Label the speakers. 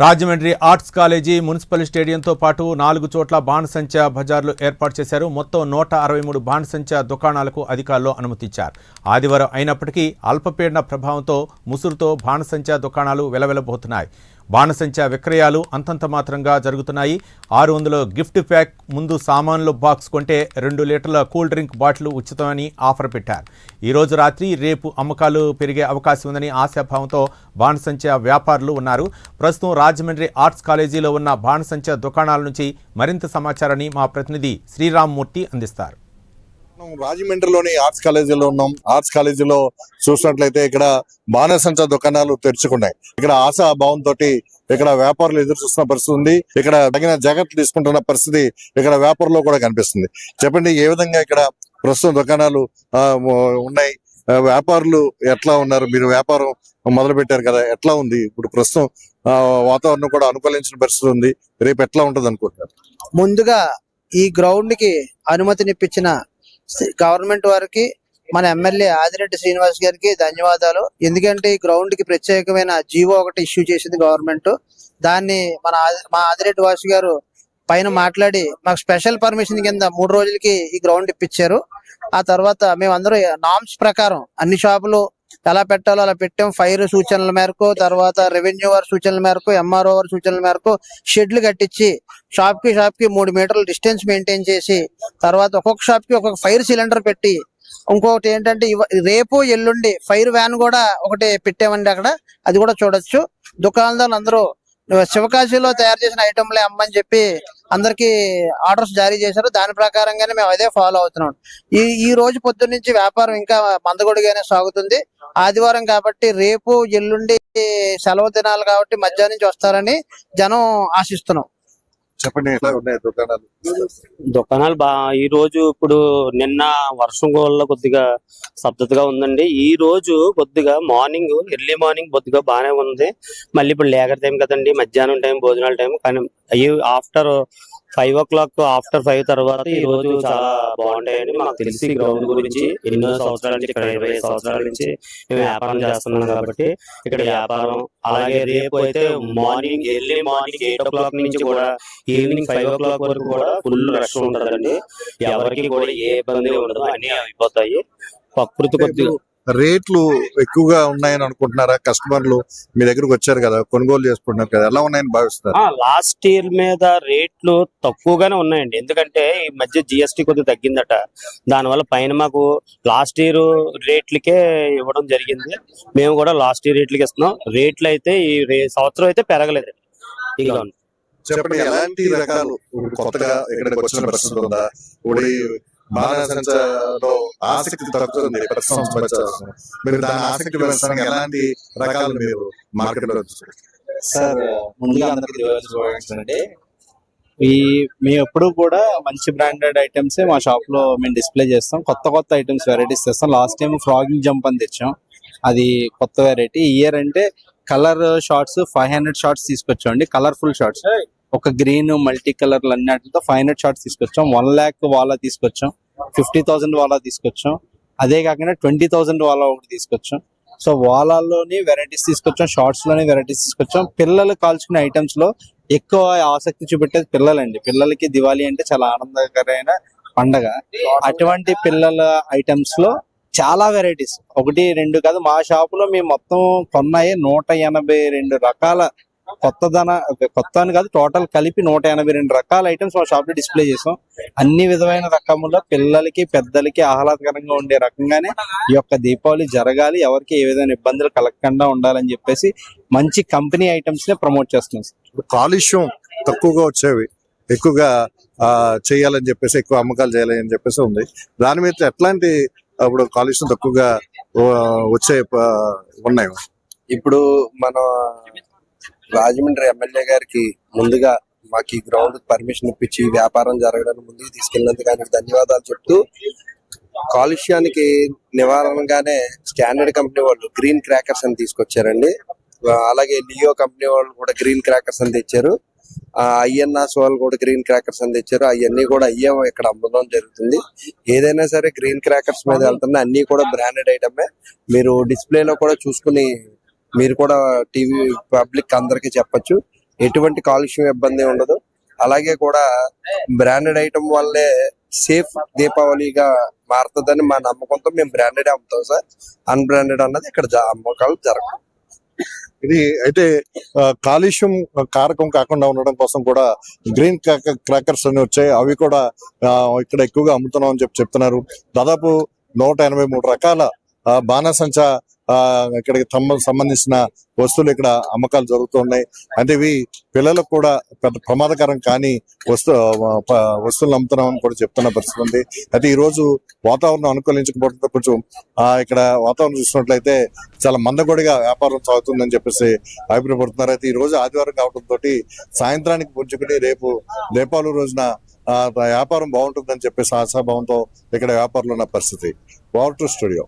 Speaker 1: Rajahmundry arts college municipal స్టేడియంతో పాటు 4 చోట్ల బాణసంచా బజార్లు ఏర్పాటు చేశారు. మొత్తం 163 బాణసంచా దుకాణాలకు అధికారులు అనుమతిచ్చారు. ఆదివారం అయినప్పటికీ అల్పపీడన ప్రభావంతో ముసురుతో బాణసంచా దుకాణాలు వెలవెలబోతున్నాయి. బాణసంచా విక్రయాలు అంతంత మాత్రంగా జరుగుతున్నాయి. 600 గిఫ్ట్ ప్యాక్ ముందు సామాన్లు బాక్స్ కొంటే 2 లీటర్ల కూల్ డ్రింక్ బాటిల్ ఉచితమని ఆఫర్ పెట్టారు. ఈరోజు రాత్రి రేపు అమ్మకాలు పెరిగే అవకాశం ఉందని ఆశాభావంతో బాణసంచా వ్యాపారులు ఉన్నారు. ప్రస్తుతం రాజమండ్రి ఆర్ట్స్ కాలేజీలో ఉన్న బాణసంచా దుకాణాల నుంచి మరింత సమాచారాన్ని మా ప్రతినిధి శ్రీరామ్మూర్తి అందిస్తారు.
Speaker 2: రాజమండ్రిలోని ఆర్ట్స్ కాలేజీలో ఉన్నాం. ఆర్ట్స్ కాలేజీలో చూసినట్లయితే ఇక్కడ బాణసంచా దుకాణాలు తెరుచుకున్నాయి. ఇక్కడ ఆశా భావం తోటి ఇక్కడ వ్యాపారులు ఎదురు చూస్తున్న పరిస్థితి ఉంది. ఇక్కడ తగిన జాగ్రత్తలు తీసుకుంటున్న పరిస్థితి ఇక్కడ వ్యాపారంలో కూడా కనిపిస్తుంది. చెప్పండి, ఏ విధంగా ఇక్కడ ప్రస్తుతం దుకాణాలు ఉన్నాయి, వ్యాపారులు ఎట్లా ఉన్నారు? మీరు వ్యాపారం మొదలు పెట్టారు కదా, ఎట్లా ఉంది ఇప్పుడు ప్రస్తుతం? వాతావరణం కూడా అనుకూలించిన పరిస్థితి ఉంది. రేపు ఎట్లా ఉంటది అనుకుంటున్నారు?
Speaker 3: ముందుగా ఈ గ్రౌండ్ కి అనుమతినిప్పించిన గవర్నమెంట్ వారికి, మన ఎమ్మెల్యే ఆదిరెడ్డి శ్రీనివాస్ గారికి ధన్యవాదాలు. ఎందుకంటే ఈ గ్రౌండ్ కి ప్రత్యేకమైన జీవో ఒకటి ఇష్యూ చేసింది గవర్నమెంట్. దాన్ని మా ఆదిరెడ్డి వాసు గారు పైన మాట్లాడి మాకు స్పెషల్ పర్మిషన్ కింద 3 రోజులకి ఈ గ్రౌండ్ ఇప్పించారు. ఆ తర్వాత మేమందరూ నామ్స్ ప్రకారం అన్ని షాపులు ఎలా పెట్టాలో అలా పెట్టాం. ఫైర్ సూచనల మేరకు, తర్వాత రెవెన్యూ వారి సూచనల మేరకు, ఎంఆర్ఓ వారి సూచనల మేరకు షెడ్లు కట్టించి షాప్ కి 3 మీటర్ల డిస్టెన్స్ మెయింటైన్ చేసి, తర్వాత ఒక్కొక్క షాప్ కి ఒక్కొక్క ఫైర్ సిలిండర్ పెట్టి, ఇంకొకటి ఏంటంటే రేపు ఎల్లుండి ఫైర్ వ్యాన్ కూడా ఒకటి పెట్టామండి అక్కడ. అది కూడా చూడొచ్చు. దుకాణదారులు అందరూ శివకాశీలో తయారు చేసిన ఐటమ్లే అమ్మని చెప్పి అందరికి ఆర్డర్స్ జారీ చేశారు. దాని ప్రకారంగానే మేము అదే ఫాలో అవుతున్నాం. ఈ రోజు పొద్దున్న నుంచి వ్యాపారం ఇంకా మందగొడిగానే సాగుతుంది. ఆదివారం కాబట్టి రేపు ఎల్లుండి సెలవు దినాలు కాబట్టి మధ్యాహ్నం నుంచి వస్తారని జనం ఆశిస్తున్నాం.
Speaker 2: చెప్పండి, ఎట్లా ఉన్నాయి
Speaker 4: దుకాణాలు? ఈ రోజు ఇప్పుడు నిన్న వర్షం వల్ల కొద్దిగా స్తబ్దతగా ఉందండి. ఈ రోజు కొద్దిగా ఎర్లీ మార్నింగ్ కొద్దిగా బాగానే ఉంది. మళ్ళీ ఇప్పుడు లేకర్ టైం కదండి, మధ్యాహ్నం టైం, భోజనాల టైం. కానీ ఆఫ్టర్ 5 o'clock, ఆఫ్టర్ 5 తర్వాత ఈ రోజు చాలా బాగుంటాయండి. మాకు తెలిసి గ్రౌండ్ గురించి ఎన్నో సంవత్సరాల నుంచి, ఇక్కడ 20 సంవత్సరాల నుంచి మేము వ్యాపారం చేస్తున్నాం కాబట్టి ఇక్కడ వ్యాపారం. అలాగే రేపు అయితే ఎర్లీ మార్నింగ్ 8 o'clock నుంచి కూడా ఈవినింగ్ 5 o'clock వరకు కూడా ఫుల్ రష్ ఉంటుందండి. ఎవరికి కూడా ఏ ఇబ్బంది ఉండదు, అన్ని అయిపోతాయి. ప్రకృతి కొద్దిగా
Speaker 2: రేట్లు ఎక్కువగా ఉన్నాయని అనుకుంటున్నారా? కస్టమర్లు మీ దగ్గరకు వచ్చారు కదా, కొనుగోలు చేసుకుంటున్నారు కదా, ఎలా ఉన్నాయని భావిస్తారు?
Speaker 4: లాస్ట్ ఇయర్ మీద రేట్లు తక్కువగానే ఉన్నాయండి. ఎందుకంటే ఈ మధ్య జిఎస్టీ కొద్దిగా తగ్గిందట. దానివల్ల పైన మాకు లాస్ట్ ఇయర్ రేట్లకే ఇవ్వడం జరిగింది. మేము కూడా లాస్ట్ ఇయర్ రేట్లకి ఇస్తున్నాం. రేట్లు అయితే ఈ సంవత్సరం అయితే పెరగలేదు. ఇక
Speaker 2: చెప్పండి, ఎలాంటి రకాలు కొత్తగా ఇక్కడికి వచ్చిన పరిస్థితి ఉందా? బాణసంచాలో ఆసక్తి తగ్గుతుంది ప్రతి సంవత్సరం. మీరు దాని ఆసక్తి పెంచడానికి ఎలాంటి రకాలు మీరు మార్కెట్ లో
Speaker 5: సార్? ముందుగా అందరికీ అండి, మేము ఎప్పుడు కూడా మంచి బ్రాండెడ్ ఐటమ్స్ మా షాప్ లో మేము డిస్ప్లే చేస్తాం. కొత్త ఐటమ్స్, వెరైటీస్ తెస్తాం. లాస్ట్ టైం ఫ్రాగింగ్ జంప్ అని తెచ్చాం, అది కొత్త వెరైటీ. ఇయర్ అంటే కలర్ షార్ట్స్ 500 షార్ట్స్ తీసుకొచ్చాం అండి. కలర్ఫుల్ షార్ట్స్, ఒక గ్రీన్ మల్టీ కలర్లు అన్నిటితో 500 షార్ట్స్ తీసుకొచ్చాం. 1 lakh వాలా తీసుకొచ్చాం, 50,000 వాలా తీసుకొచ్చాం. అదే కాకుండా 20,000 వాలా ఒకటి తీసుకొచ్చాం. సో వాలాల్లోని వెరైటీస్ తీసుకొచ్చాం, షార్ట్స్ లోని వెరైటీస్ తీసుకొచ్చాం. పిల్లలు కాల్చుకునే ఐటమ్స్ లో ఎక్కువ ఆసక్తి చూపెట్టేది పిల్లలండి. పిల్లలకి దివాళీ అంటే చాలా ఆనందకరమైన పండగ. అటువంటి పిల్లల ఐటమ్స్ లో చాలా వెరైటీస్, 1, 2 కాదు, మా షాప్ లో మేము మొత్తం కొన్నాయి 182 రకాల కొత్త అని కాదు, టోటల్ కలిపి 182 రకాల ఐటమ్స్ మా షాప్ లో డిస్ప్లే చేసాం. అన్ని విధమైన రకములో పిల్లలకి పెద్దలకి ఆహ్లాదకరంగా ఉండే రకంగానే ఈ యొక్క దీపావళి జరగాలి, ఎవరికి ఏ విధమైన ఇబ్బందులు కలగకుండా ఉండాలని చెప్పేసి మంచి కంపెనీ ఐటమ్స్ నే ప్రమోట్ చేస్తున్నాం.
Speaker 2: కాలుష్యం తక్కువగా వచ్చేవి ఎక్కువగా చేయాలని చెప్పేసి, ఎక్కువ అమ్మకాలు చేయాలని చెప్పేసి ఉంది. దాని మీద ఎట్లాంటి ఇప్పుడు కాలుష్యం తక్కువగా వచ్చే ఉన్నాయి?
Speaker 6: ఇప్పుడు మన రాజమండ్రి ఎమ్మెల్యే గారికి ముందుగా మాకు ఈ గ్రౌండ్ పర్మిషన్ ఇప్పించి వ్యాపారం జరగడానికి ముందుకు తీసుకెళ్ళినందుకు ఆయనకు ధన్యవాదాలు చెప్తూ, కాలుష్యానికి నివారణగానే స్టాండర్డ్ కంపెనీ వాళ్ళు గ్రీన్ క్రాకర్స్ అని తీసుకొచ్చారండి. అలాగే లియో కంపెనీ వాళ్ళు కూడా గ్రీన్ క్రాకర్స్ అని తెచ్చారు. ఐఎన్ఆర్స్ వాళ్ళు కూడా గ్రీన్ క్రాకర్స్ అని తెచ్చారు. అవన్నీ కూడా ఇక్కడ అమ్మడం జరుగుతుంది. ఏదైనా సరే గ్రీన్ క్రాకర్స్ మీద వెళ్తున్నా అన్ని కూడా బ్రాండెడ్ ఐటమే. మీరు డిస్ప్లేలో కూడా చూసుకుని మీరు కూడా టీవీ పబ్లిక్ అందరికీ చెప్పొచ్చు. ఎటువంటి కాలుష్యం ఇబ్బంది ఉండదు. అలాగే కూడా బ్రాండెడ్ ఐటమ్ వల్లే సేఫ్ దీపావళిగా మారుతుందని మా నమ్మకంతో మేము బ్రాండెడ్ అమ్ముతాం సార్. అన్బ్రాండెడ్ అన్నది ఇక్కడ అమ్మకాలు జరగవు.
Speaker 2: ఇది అయితే కాలుష్యం కారకం కాకుండా ఉండడం కోసం కూడా గ్రీన్ క్రాకర్స్ అని వచ్చాయి. అవి కూడా ఇక్కడ ఎక్కువగా అమ్ముతున్నాం అని చెప్తున్నారు. దాదాపు 183 రకాల బాణసంచా ఇక్కడికి సంబంధించిన వస్తువులు ఇక్కడ అమ్మకాలు జరుగుతున్నాయి. అంటే ఇవి పిల్లలకు కూడా పెద్ద ప్రమాదకరం కానీ వస్తువులు అమ్ముతున్నామని కూడా చెప్తున్న పరిస్థితి ఉంది. అయితే ఈ రోజు వాతావరణం అనుకూలించకపోవడంతో కొంచెం ఇక్కడ వాతావరణం చూసినట్లయితే చాలా మందకొడిగా వ్యాపారం సాగుతుందని చెప్పేసి అభిప్రాయపడుతున్నారు. అయితే ఈ రోజు ఆదివారం కావడంతో సాయంత్రానికి పుంజుకుని రేపు దీపావళి రోజున వ్యాపారం బాగుంటుందని చెప్పేసి ఆశాభావంతో ఇక్కడ వ్యాపారులు ఉన్న పరిస్థితి. Over to studio.